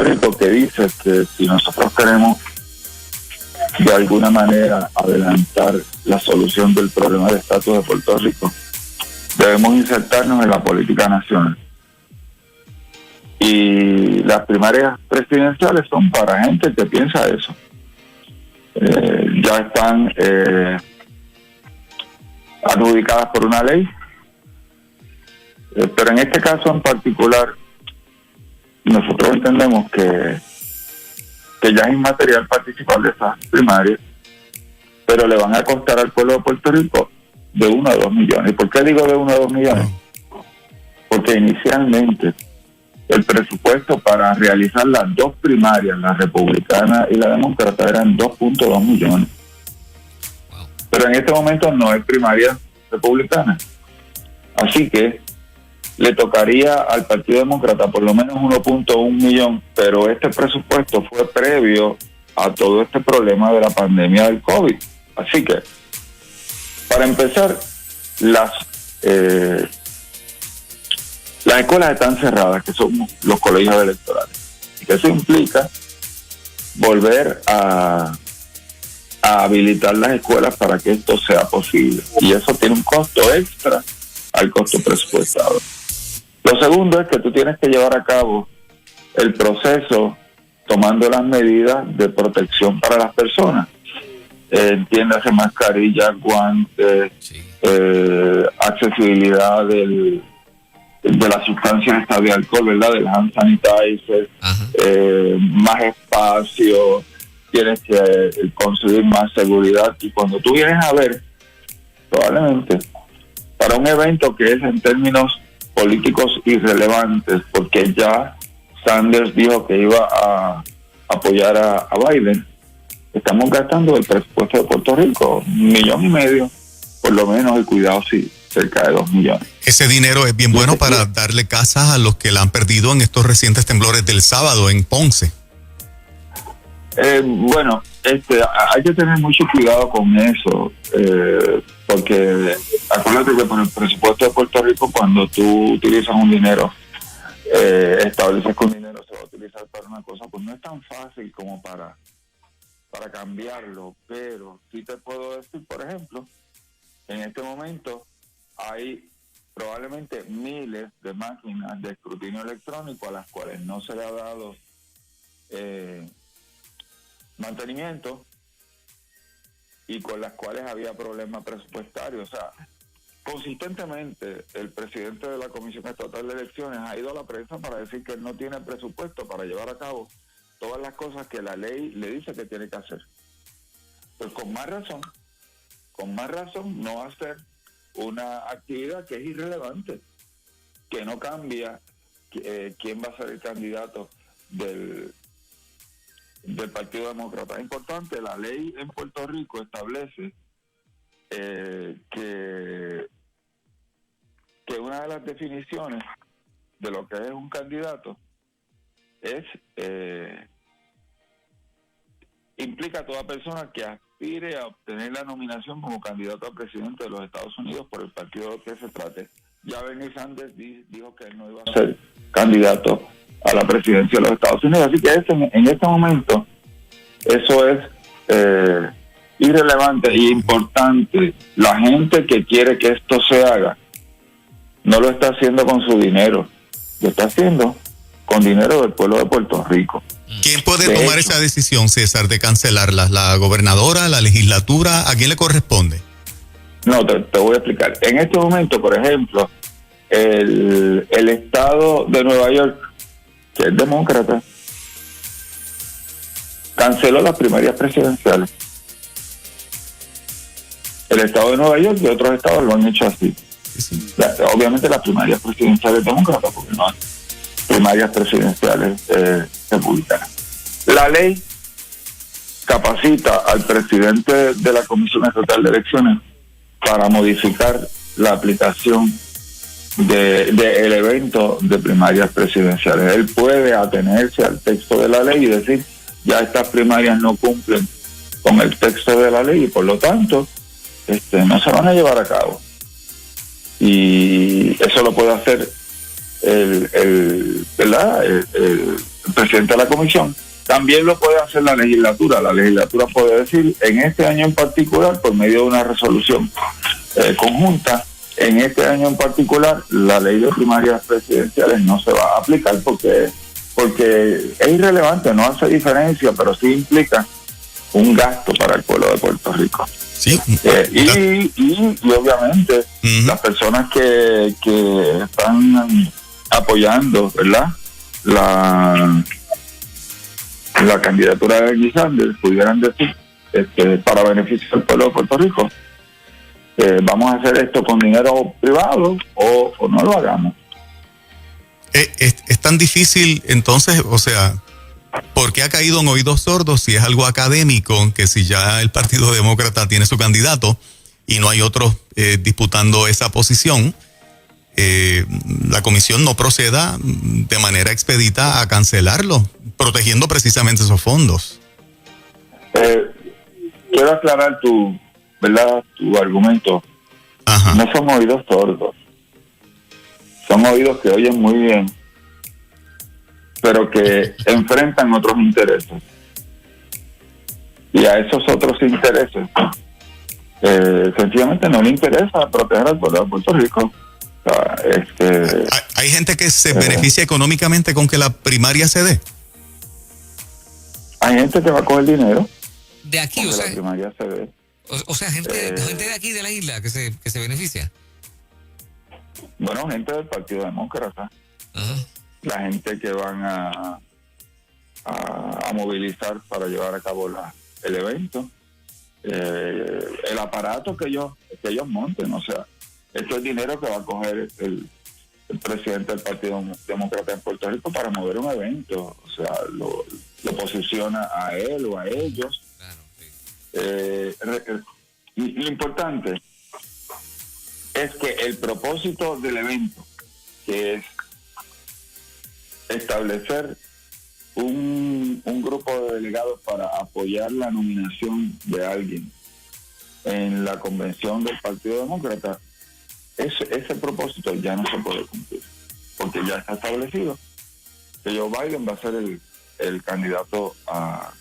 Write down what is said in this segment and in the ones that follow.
Puerto Rico que dice que si nosotros queremos de alguna manera adelantar la solución del problema de estatus de Puerto Rico, debemos insertarnos en la política nacional. Y las primarias presidenciales son para gente que piensa eso. Ya están adjudicadas por una ley, pero en este caso en particular nosotros entendemos que ya es inmaterial participar de esas primarias, pero le van a costar al pueblo de Puerto Rico de 1 a 2 millones. ¿Y por qué digo de 1 a 2 millones? Porque inicialmente el presupuesto para realizar las dos primarias, la republicana y la demócrata, eran 2.2 millones. Pero en este momento no hay primaria republicana. Así que le tocaría al Partido Demócrata por lo menos 1.1 millón, pero este presupuesto fue previo a todo este problema de la pandemia del COVID. Así que, para empezar, las escuelas están cerradas, que son los colegios electorales. Y que eso implica volver a habilitar las escuelas para que esto sea posible. Y eso tiene un costo extra al costo presupuestado. Lo segundo es que tú tienes que llevar a cabo el proceso tomando las medidas de protección para las personas. Entiéndase, mascarillas, guantes, accesibilidad de las sustancias estas de alcohol, ¿verdad? Del hand sanitizer, más espacio, tienes que conseguir más seguridad. Y cuando tú vienes a ver, probablemente, para un evento que es en términos políticos irrelevantes, porque ya Sanders dijo que iba a apoyar a Biden, estamos gastando el presupuesto de Puerto Rico 1,5 millones, por lo menos, y cuidado si cerca de 2 millones. Ese dinero es bien bueno para darle casas a los que la han perdido en estos recientes temblores del sábado en Ponce. Bueno, hay que tener mucho cuidado con eso, porque acuérdate que por el presupuesto de Puerto Rico, cuando tú utilizas un dinero, estableces que un dinero se va a utilizar para una cosa, pues no es tan fácil como para cambiarlo. Pero sí te puedo decir, por ejemplo, en este momento hay probablemente miles de máquinas de escrutinio electrónico a las cuales no se le ha dado mantenimiento y con las cuales había problemas presupuestarios. O sea, consistentemente el presidente de la Comisión Estatal de Elecciones ha ido a la prensa para decir que él no tiene presupuesto para llevar a cabo todas las cosas que la ley le dice que tiene que hacer. Pues con más razón no hacer una actividad que es irrelevante, que no cambia quién va a ser el candidato del Partido Demócrata. Es importante, la ley en Puerto Rico establece que una de las definiciones de lo que es un candidato es implica a toda persona que aspire a obtener la nominación como candidato a presidente de los Estados Unidos por el partido que se trate. Ya Bernie Sanders dijo que él no iba a ser candidato a la presidencia de los Estados Unidos. Así que en este momento eso es irrelevante y importante. La gente que quiere que esto se haga no lo está haciendo con su dinero, lo está haciendo con dinero del pueblo de Puerto Rico. ¿Quién puede tomar esa decisión, César, de cancelarlas? ¿La gobernadora, la legislatura? ¿A quién le corresponde? No, te voy a explicar. En este momento, por ejemplo, el estado de Nueva York, que es demócrata, canceló las primarias presidenciales. El estado de Nueva York y otros estados lo han hecho así. Sí. Obviamente las primarias presidenciales demócratas, porque no hay primarias presidenciales republicanas. La ley capacita al presidente de la Comisión Estatal de Elecciones para modificar la aplicación del evento de primarias presidenciales. Él puede atenerse al texto de la ley y decir, ya estas primarias no cumplen con el texto de la ley y por lo tanto no se van a llevar a cabo. Y eso lo puede hacer el el presidente de la comisión. También lo puede hacer la legislatura. La legislatura puede decir, en este año en particular, por medio de una resolución conjunta, en este año en particular, la ley de primarias presidenciales no se va a aplicar porque es irrelevante, no hace diferencia, pero sí implica un gasto para el pueblo de Puerto Rico. Sí. Y obviamente las personas que están apoyando, ¿verdad?, la candidatura de Bernie Sanders pudieran decir, para beneficio del pueblo de Puerto Rico, vamos a hacer esto con dinero privado o no lo hagamos. Es tan difícil entonces, o sea, ¿por qué ha caído en oídos sordos si es algo académico, que si ya el Partido Demócrata tiene su candidato y no hay otros disputando esa posición, la comisión no proceda de manera expedita a cancelarlo, protegiendo precisamente esos fondos? Quiero aclarar tu argumento. Ajá. No son oídos sordos, son oídos que oyen muy bien, pero que enfrentan otros intereses. Y a esos otros intereses, sencillamente no le interesa proteger al pueblo de Puerto Rico. O sea, ¿Hay gente que se beneficia económicamente con que la primaria se dé? Hay gente que va a coger dinero de aquí, o sea, la primaria se dé. O sea, gente de aquí de la isla que se beneficia. Bueno, gente del Partido Demócrata. Ajá. La gente que van a movilizar para llevar a cabo el evento. El aparato que ellos monten, o sea, esto es dinero que va a coger el presidente del Partido Demócrata en Puerto Rico para mover un evento, o sea, lo posiciona a él o a ellos. Claro, sí. Lo importante es que el propósito del evento, que es establecer un grupo de delegados para apoyar la nominación de alguien en la convención del Partido Demócrata, ese propósito ya no se puede cumplir, porque ya está establecido que Joe Biden va a ser el candidato a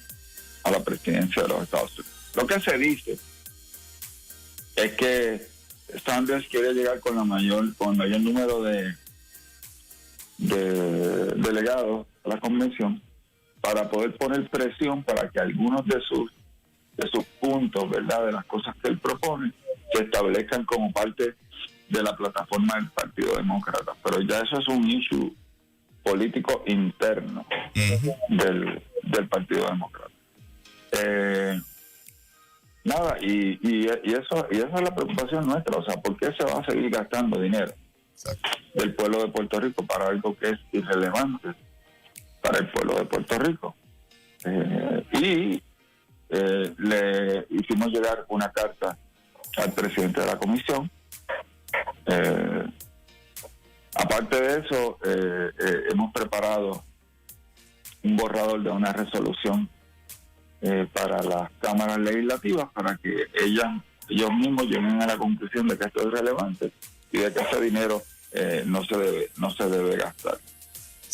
la presidencia de los Estados Unidos. Lo que se dice es que Sanders quiere llegar con mayor número de delegados a la convención para poder poner presión para que algunos de sus puntos, ¿verdad?, de las cosas que él propone, se establezcan como parte de la plataforma del Partido Demócrata. Pero ya eso es un issue político interno del Partido Demócrata. Nada, y esa es la preocupación nuestra, o sea, ¿por qué se va a seguir gastando dinero del pueblo de Puerto Rico para algo que es irrelevante para el pueblo de Puerto Rico? Le hicimos llegar una carta al presidente de la comisión. Aparte de eso, hemos preparado un borrador de una resolución para las cámaras legislativas para que ellos mismos lleguen a la conclusión de que esto es relevante y de que ese dinero no se debe gastar.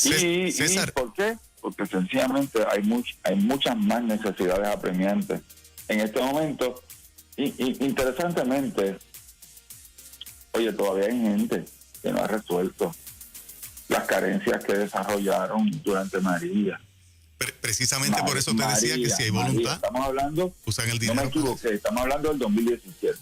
¿Y por qué? Porque sencillamente hay muchas más necesidades apremiantes en este momento. Interesantemente, oye, todavía hay gente que no ha resuelto las carencias que desarrollaron durante María. Precisamente por eso te decía que si hay voluntad, estamos hablando, usan el dinero. No me equivoqué, estamos hablando del 2017.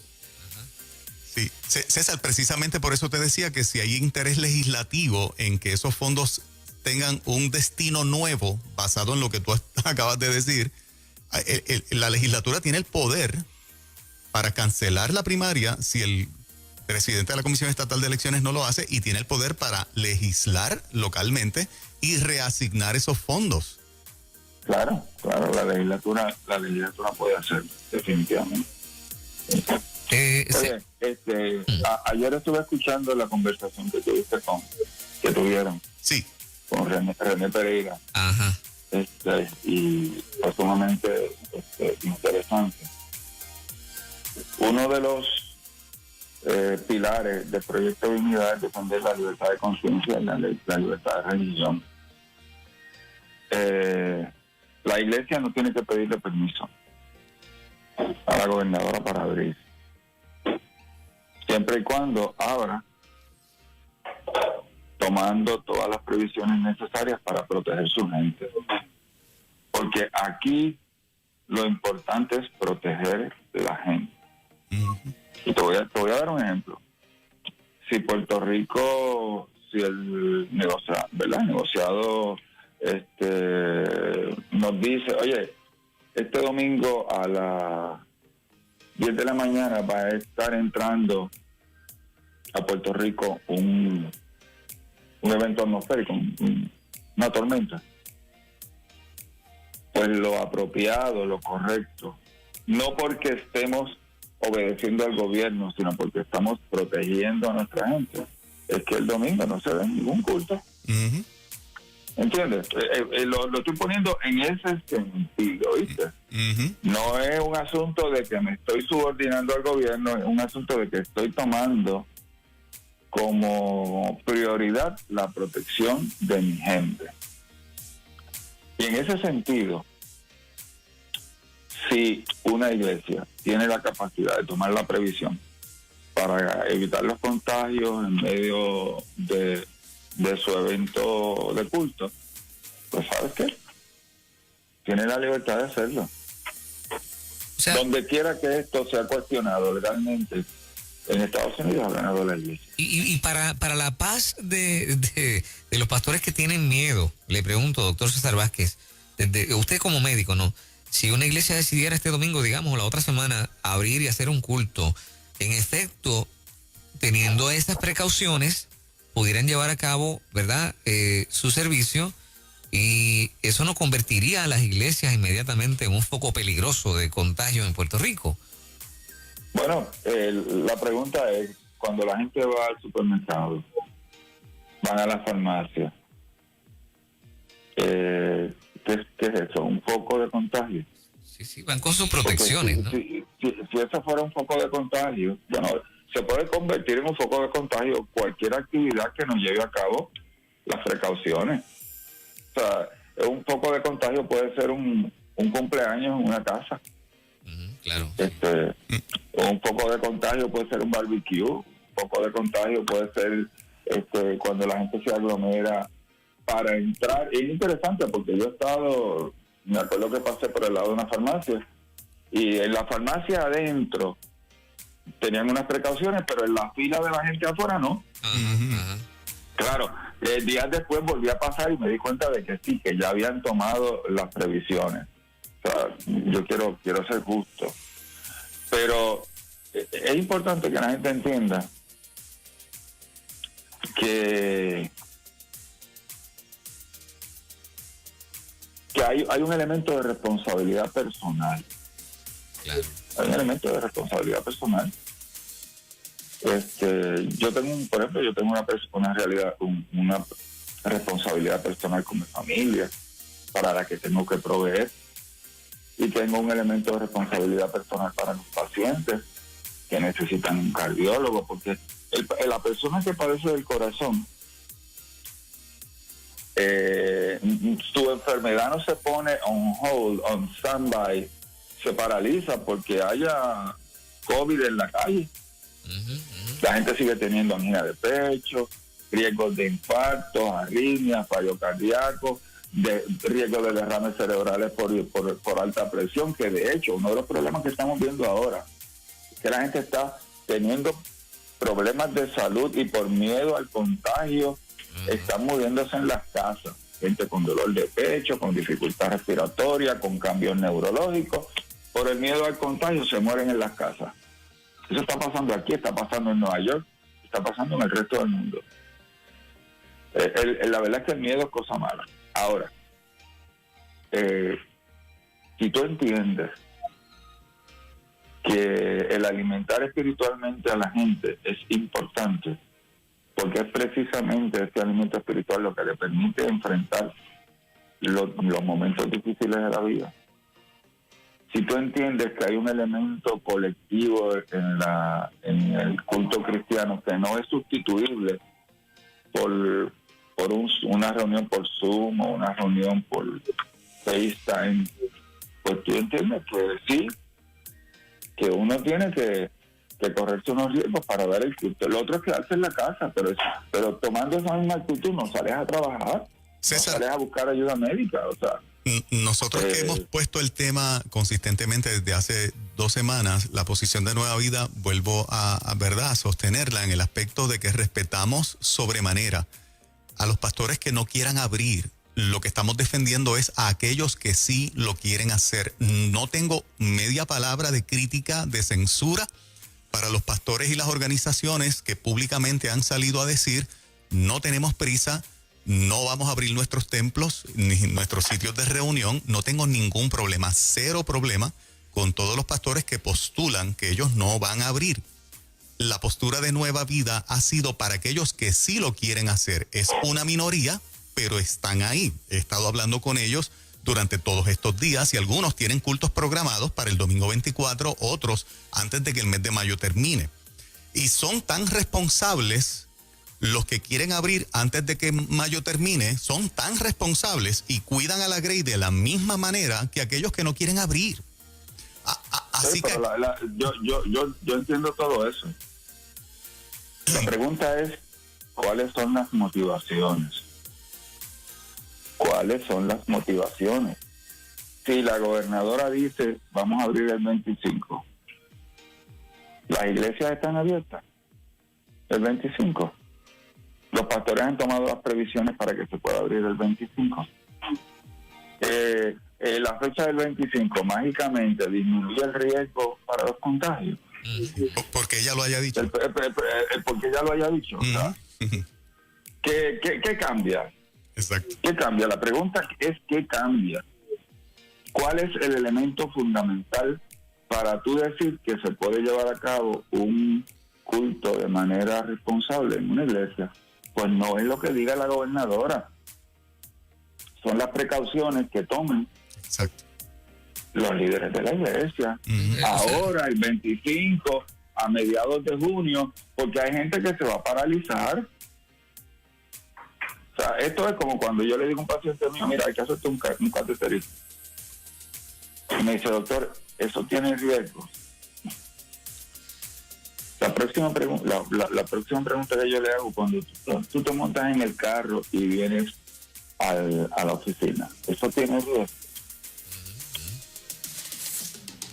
Sí, César, precisamente por eso te decía que si hay interés legislativo en que esos fondos tengan un destino nuevo, basado en lo que tú acabas de decir, la legislatura tiene el poder para cancelar la primaria si el presidente de la Comisión Estatal de Elecciones no lo hace, y tiene el poder para legislar localmente y reasignar esos fondos. Claro, la legislatura puede hacerlo, definitivamente. Oye, ayer estuve escuchando la conversación que tuvieron sí, con René Pereira. Ajá. Y fue sumamente interesante. Uno de los pilares del proyecto de unidad es defender la libertad de conciencia y la libertad de religión. la iglesia no tiene que pedirle permiso a la gobernadora para abrir, siempre y cuando abra tomando todas las previsiones necesarias para proteger su gente. Porque aquí lo importante es proteger la gente. Y te voy a dar un ejemplo. Si Puerto Rico, si el negociado nos dice, oye, este domingo a las 10 de la mañana va a estar entrando a Puerto Rico un evento atmosférico, una tormenta, pues lo apropiado, lo correcto, no porque estemos obedeciendo al gobierno, sino porque estamos protegiendo a nuestra gente, es que el domingo no se dé ningún culto. ¿Entiendes? Lo estoy poniendo en ese sentido, ¿viste? No es un asunto de que me estoy subordinando al gobierno, es un asunto de que estoy tomando como prioridad la protección de mi gente. Y en ese sentido, si una iglesia tiene la capacidad de tomar la previsión para evitar los contagios en medio de su evento de culto, pues ¿sabes qué? Tiene la libertad de hacerlo. O sea, donde quiera que esto sea cuestionado legalmente, en Estados Unidos ha ganado la iglesia. Y para la paz de los pastores que tienen miedo, le pregunto, doctor César Vázquez, desde usted como médico, ¿no? Si una iglesia decidiera este domingo, digamos, o la otra semana, abrir y hacer un culto, en efecto, teniendo estas precauciones, pudieran llevar a cabo, ¿verdad?, su servicio, y eso no convertiría a las iglesias inmediatamente en un foco peligroso de contagio en Puerto Rico. Bueno, la pregunta es, cuando la gente va al supermercado, van a la farmacia, ¿qué es eso? ¿Un foco de contagio? Sí, van con sus protecciones, ¿no? Si eso fuera un foco de contagio, bueno, se puede convertir en un foco de contagio cualquier actividad que nos lleve a cabo las precauciones. O sea, un foco de contagio puede ser un cumpleaños en una casa. Claro. Un foco de contagio puede ser un barbecue. Un foco de contagio puede ser cuando la gente se aglomera para entrar. Es interesante porque yo he estado, me acuerdo que pasé por el lado de una farmacia y en la farmacia adentro tenían unas precauciones, pero en la fila de la gente afuera no. Claro, días después volví a pasar y me di cuenta de que sí, que ya habían tomado las previsiones. O sea, yo quiero ser justo, pero es importante que la gente entienda que hay un elemento de responsabilidad personal. Claro. Hay un elemento de responsabilidad personal. Yo tengo una realidad, una responsabilidad personal con mi familia, para la que tengo que proveer, y tengo un elemento de responsabilidad personal para los pacientes que necesitan un cardiólogo, porque la persona que padece del corazón, su enfermedad no se pone on hold, on standby, se paraliza porque haya COVID en la calle. La gente sigue teniendo angina de pecho, riesgos de infartos, arritmias, fallo cardíaco, riesgo de derrames cerebrales por alta presión, que de hecho uno de los problemas que estamos viendo ahora es que la gente está teniendo problemas de salud y por miedo al contagio están muriéndose en las casas. Gente con dolor de pecho, con dificultad respiratoria, con cambios neurológicos, por el miedo al contagio se mueren en las casas. Eso está pasando aquí, está pasando en Nueva York, está pasando en el resto del mundo. La verdad es que el miedo es cosa mala. Ahora, si tú entiendes que el alimentar espiritualmente a la gente es importante, porque es precisamente este alimento espiritual lo que le permite enfrentar los momentos difíciles de la vida. Si tú entiendes que hay un elemento colectivo en el culto cristiano que no es sustituible por por una reunión por Zoom o una reunión por FaceTime, pues tú entiendes que sí, que uno tiene que correrse unos riesgos para dar el culto. Lo otro es quedarse en la casa, pero tomando esa misma actitud no sales a trabajar, César, no sales a buscar ayuda médica, o sea. Nosotros que hemos puesto el tema consistentemente desde hace 2 semanas, la posición de Nueva Vida, vuelvo a verdad, a sostenerla en el aspecto de que respetamos sobremanera a los pastores que no quieran abrir. Lo que estamos defendiendo es a aquellos que sí lo quieren hacer. No tengo media palabra de crítica, de censura para los pastores y las organizaciones que públicamente han salido a decir, no tenemos prisa, no vamos a abrir nuestros templos ni nuestros sitios de reunión. No tengo ningún problema, cero problema con todos los pastores que postulan que ellos no van a abrir. La postura de Nueva Vida ha sido para aquellos que sí lo quieren hacer. Es una minoría, pero están ahí. He estado hablando con ellos durante todos estos días y algunos tienen cultos programados para el domingo 24, otros antes de que el mes de mayo termine. Y son tan responsables. Los que quieren abrir antes de que mayo termine son tan responsables y cuidan a la Grey de la misma manera que aquellos que no quieren abrir. Así Sí, que yo entiendo todo eso. La pregunta es, ¿cuáles son las motivaciones? ¿Cuáles son las motivaciones? Si la gobernadora dice, vamos a abrir el 25, ¿las iglesias están abiertas el 25? Los pastores han tomado las previsiones para que se pueda abrir el 25. La fecha del 25 mágicamente disminuye el riesgo para los contagios. porque ella lo haya dicho. Porque ella lo haya dicho. O sea, ¿qué cambia? Exacto. ¿Qué cambia? La pregunta es ¿qué cambia? ¿Cuál es el elemento fundamental para tú decir que se puede llevar a cabo un culto de manera responsable en una iglesia? Pues no es lo que diga la gobernadora. Son las precauciones que tomen Exacto. los líderes de la iglesia. Ahora, el 25, a mediados de junio, porque hay gente que se va a paralizar. O sea, esto es como cuando yo le digo a un paciente mío, mira, hay que hacerte un cateterismo. Y me dice, doctor, eso tiene riesgo. La próxima pregunta que yo le hago, cuando tú te montas en el carro y vienes a la oficina, ¿eso tiene riesgo?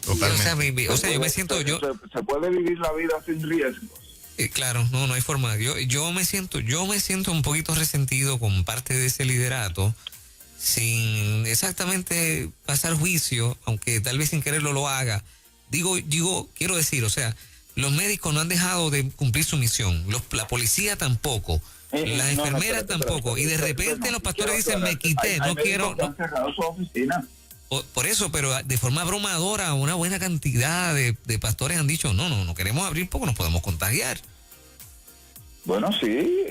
Totalmente. O sea, yo me siento... ¿Se puede vivir la vida sin riesgos? Claro, no hay forma. Yo me siento un poquito resentido con parte de ese liderato, sin exactamente pasar juicio, aunque tal vez sin quererlo lo haga. Quiero decir, o sea, los médicos no han dejado de cumplir su misión, la policía tampoco, las enfermeras tampoco, y de repente los pastores dicen, me quité, no quiero... Han cerrado su oficina. Por eso, pero de forma abrumadora, una buena cantidad de pastores han dicho, no queremos abrir porque nos podemos contagiar. Bueno, sí,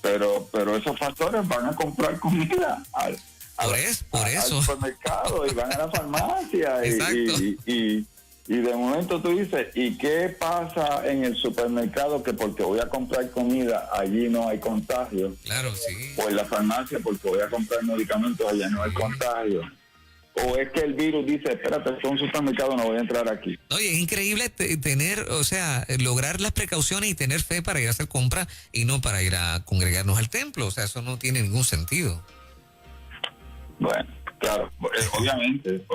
pero esos pastores van a comprar comida al supermercado y van a la farmacia. Y de momento tú dices, ¿y qué pasa en el supermercado? Que porque voy a comprar comida, allí no hay contagio. Claro, sí. O en la farmacia, porque voy a comprar medicamentos, allá no hay contagio. O es que el virus dice, espérate, es un supermercado, no voy a entrar aquí. Oye, es increíble lograr las precauciones y tener fe para ir a hacer compras y no para ir a congregarnos al templo. O sea, eso no tiene ningún sentido. Bueno, claro, obviamente.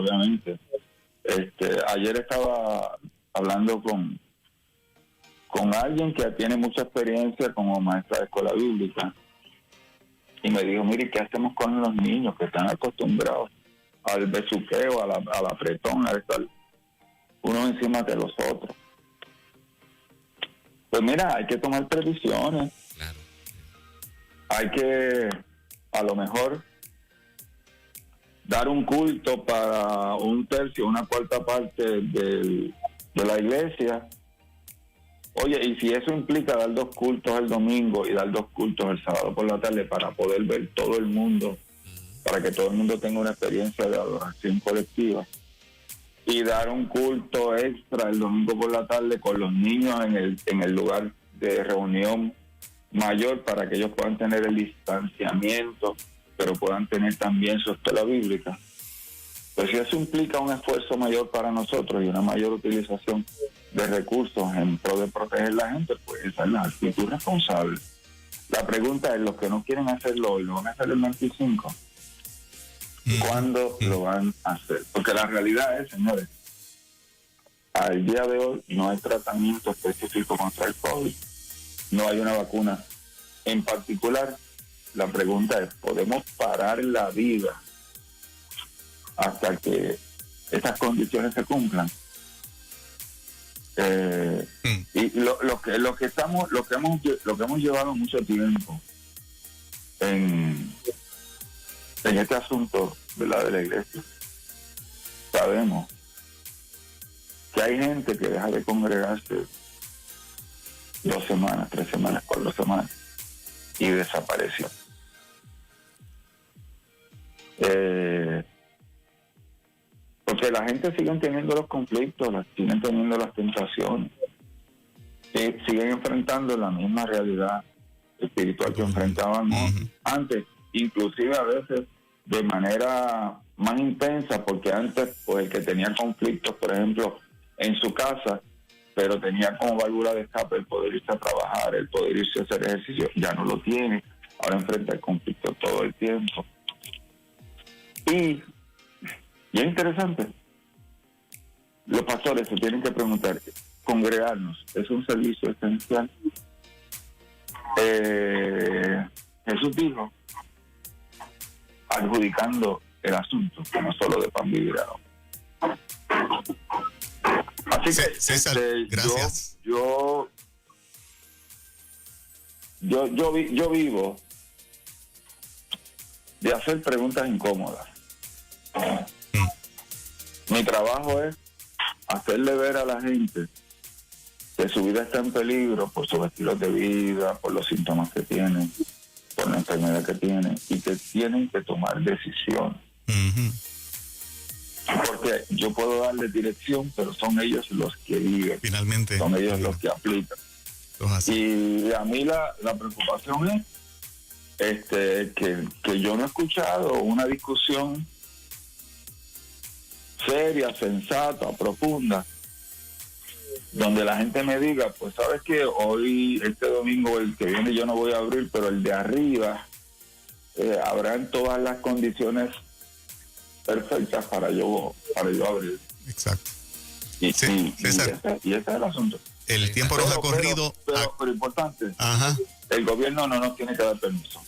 Ayer estaba hablando con alguien que tiene mucha experiencia como maestra de escuela bíblica y me dijo, mire, ¿qué hacemos con los niños que están acostumbrados al besuqueo, al apretón, al estar uno encima de los otros? Pues mira, hay que tomar previsiones. Claro. Hay que, a lo mejor, dar un culto para 1/3, 1/4 parte de la iglesia. Oye, y si eso implica dar 2 cultos el domingo y dar 2 cultos el sábado por la tarde para poder ver todo el mundo, para que todo el mundo tenga una experiencia de adoración colectiva, y dar un culto extra el domingo por la tarde con los niños en el lugar de reunión mayor para que ellos puedan tener el distanciamiento, pero puedan tener también su escuela bíblica. Pues si eso implica un esfuerzo mayor para nosotros y una mayor utilización de recursos en pro de proteger a la gente, pues esa es la actitud responsable. La pregunta es, los que no quieren hacerlo hoy, ¿lo van a hacer el 25? ¿Cuándo lo van a hacer? Porque la realidad es, señores, al día de hoy no hay tratamiento específico contra el COVID, no hay una vacuna. En particular, la pregunta es, ¿podemos parar la vida hasta que esas condiciones se cumplan? Y lo que hemos llevado mucho tiempo en este asunto, ¿verdad?, de la iglesia, sabemos que hay gente que deja de congregarse 2 semanas, 3 semanas, 4 semanas y desapareció. Porque la gente sigue teniendo los conflictos, siguen teniendo las tentaciones, siguen enfrentando la misma realidad espiritual que enfrentábamos antes, inclusive a veces de manera más intensa, porque antes pues el que tenía conflictos, por ejemplo, en su casa, pero tenía como válvula de escape el poder irse a trabajar, el poder irse a hacer ejercicio, ya no lo tiene, ahora enfrenta el conflicto todo el tiempo. Y es interesante, los pastores se tienen que preguntar, ¿congregarnos es un servicio esencial? Jesús dijo, adjudicando el asunto, que no solo de pan vivirá. Así que César, gracias. Yo vivo de hacer preguntas incómodas. Mi trabajo es hacerle ver a la gente que su vida está en peligro por sus estilos de vida, por los síntomas que tienen, por la enfermedad que tienen, y que tienen que tomar decisiones. Porque yo puedo darles dirección, pero son ellos los que viven. Finalmente. Son ellos los que aplican. Y a mí la preocupación es que yo no he escuchado una discusión seria, sensata, profunda, donde la gente me diga, pues sabes que hoy, este domingo, el que viene yo no voy a abrir, pero el de arriba habrán todas las condiciones perfectas para yo abrir. Exacto. Y ese es el asunto. El tiempo nos ha corrido. Pero importante, Ajá. el gobierno no nos tiene que dar permiso.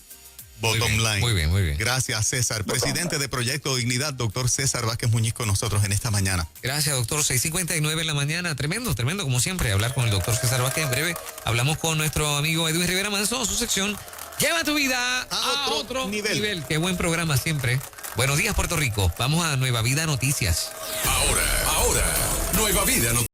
Bottom line. Muy bien, muy bien. Gracias, César. Presidente de Proyecto Dignidad, doctor César Vázquez Muñiz, con nosotros en esta mañana. Gracias, doctor. 6:59 en la mañana. Tremendo, como siempre, hablar con el doctor César Vázquez. En breve hablamos con nuestro amigo Edwin Rivera Manso, su sección Lleva tu vida a otro nivel. Qué buen programa siempre. Buenos días, Puerto Rico. Vamos a Nueva Vida Noticias. Ahora, Nueva Vida Noticias.